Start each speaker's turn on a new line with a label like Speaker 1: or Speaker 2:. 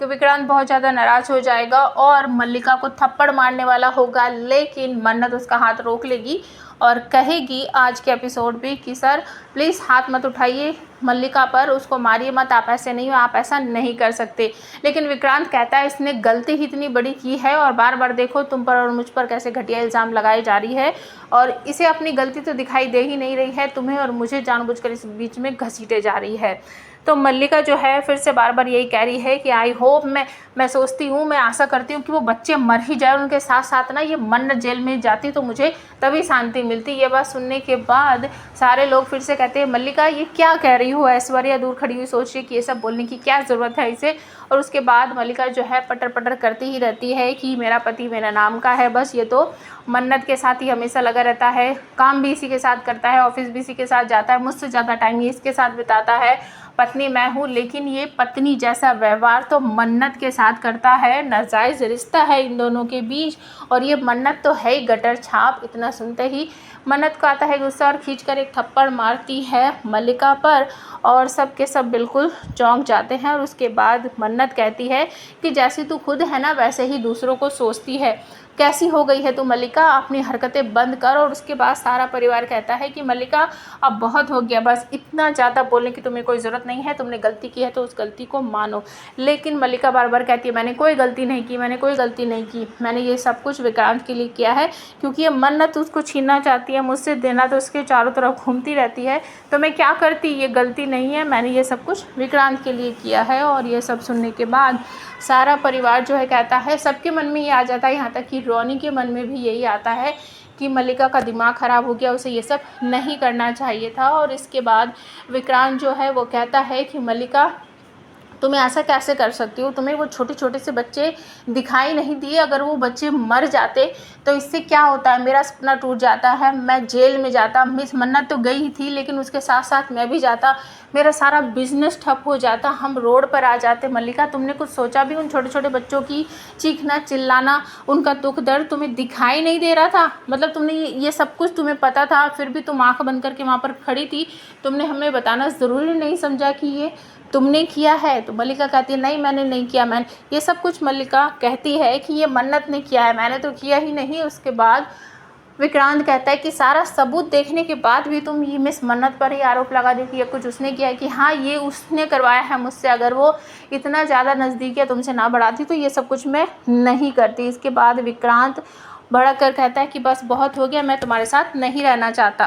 Speaker 1: कि विक्रांत बहुत ज़्यादा नाराज़ हो जाएगा और मल्लिका को थप्पड़ मारने वाला होगा, लेकिन मन्नत उसका हाथ रोक लेगी और कहेगी आज के एपिसोड में कि सर प्लीज़ हाथ मत उठाइए मल्लिका पर, उसको मारिए मत, आप ऐसे नहीं हो, आप ऐसा नहीं कर सकते। लेकिन विक्रांत कहता है इसने गलती ही इतनी बड़ी की है और बार बार देखो तुम पर और मुझ पर कैसे घटिया इल्ज़ाम लगाए जा रही है और इसे अपनी गलती तो दिखाई दे ही नहीं रही है, तुम्हें और मुझे जानबूझकर इस बीच में घसीटे जा रही है। तो मल्लिका जो है फिर से बार बार यही कह रही है कि आई होप, मैं सोचती हूँ, मैं आशा करती हूँ कि वो बच्चे मर ही जाए और उनके साथ साथ ना ये मन्नत जेल में जाती तो मुझे तभी शांति मिलती। ये बात सुनने के बाद सारे लोग फिर से कहते हैं मल्लिका ये क्या कह रही हो। ऐश्वर्या दूर खड़ी हुई सोच रही है कि ये सब बोलने की क्या ज़रूरत है इसे, और उसके बाद मल्लिका जो है पटर पटर करती ही रहती है कि मेरा पति मेरा नाम का है, बस ये तो मन्नत के साथ ही हमेशा लगा रहता है, काम भी इसी के साथ करता है, ऑफिस भी इसी के साथ जाता है, मुझसे ज़्यादा टाइम ये इसके साथ बिताता है, पत्नी मैं हूँ लेकिन ये पत्नी जैसा व्यवहार तो मन्नत के साथ करता है, नाजायज़ रिश्ता है इन दोनों के बीच और ये मन्नत तो है ही गटर छाप। इतना सुनते ही मन्नत को आता है गुस्सा और खींचकर एक थप्पड़ मारती है मल्लिका पर और सब के सब बिल्कुल चौंक जाते हैं। और उसके बाद मन्नत कहती है कि जैसी तू खुद है ना वैसे ही दूसरों को सोचती है, कैसी हो गई है तू मल्लिका, अपनी हरकतें बंद कर। और उसके बाद सारा परिवार कहता है कि मल्लिका अब बहुत हो गया, बस इतना ज़्यादा बोलने की तुम्हें कोई ज़रूरत नहीं है, तुमने गलती की है तो उस गलती को मानो। लेकिन मल्लिका बार बार कहती है मैंने कोई गलती नहीं की, मैंने कोई गलती नहीं की, मैंने ये सब कुछ विक्रांत के लिए किया है क्योंकि ये मन्नत उसको छीनना चाहती है मुझसे, देना तो उसके चारों तरफ घूमती रहती है, तो मैं क्या करती, ये गलती नहीं है, मैंने ये सब कुछ विक्रांत के लिए किया है। और ये सब सुनने के बाद सारा परिवार जो है कहता है, सबके मन में ये आ जाता है, यहाँ तक कि रोनी के मन में भी यही आता है कि मल्लिका का दिमाग ख़राब हो गया, उसे ये सब नहीं करना चाहिए था। और इसके बाद विक्रांत जो है वो कहता है कि मल्लिका तुम्हें ऐसा कैसे कर सकती हो, तुम्हें वो छोटे छोटे से बच्चे दिखाई नहीं दिए, अगर वो बच्चे मर जाते तो इससे क्या होता है, मेरा सपना टूट जाता है, मैं जेल में जाता, मिस मन्नत तो गई ही थी लेकिन उसके साथ साथ मैं भी जाता, मेरा सारा बिजनेस ठप हो जाता, हम रोड पर आ जाते। मल्लिका तुमने कुछ सोचा भी, उन छोटे छोटे बच्चों की चीखना चिल्लाना, उनका दुख दर्द तुम्हें दिखाई नहीं दे रहा था, मतलब तुमने ये सब कुछ तुम्हें पता था फिर भी तुम आँख बंद करके वहाँ पर खड़ी थी, तुमने हमें बताना ज़रूरी नहीं समझा कि ये तुमने किया है। तो मल्लिका कहती है नहीं मैंने नहीं किया, मैंने ये सब कुछ मल्लिका कहती है कि ये मन्नत ने किया है, मैंने तो किया ही नहीं। उसके बाद विक्रांत कहता है कि सारा सबूत देखने के बाद भी तुम ये मिस मन्नत पर ही आरोप लगा दी कि ये कुछ उसने किया है, कि हाँ ये उसने करवाया है मुझसे, अगर वो इतना ज़्यादा नज़दीक या तुमसे ना बढ़ाती तो ये सब कुछ मैं नहीं करती। इसके बाद विक्रांत भड़क कर कहता है कि बस बहुत हो गया, मैं तुम्हारे साथ नहीं रहना चाहता।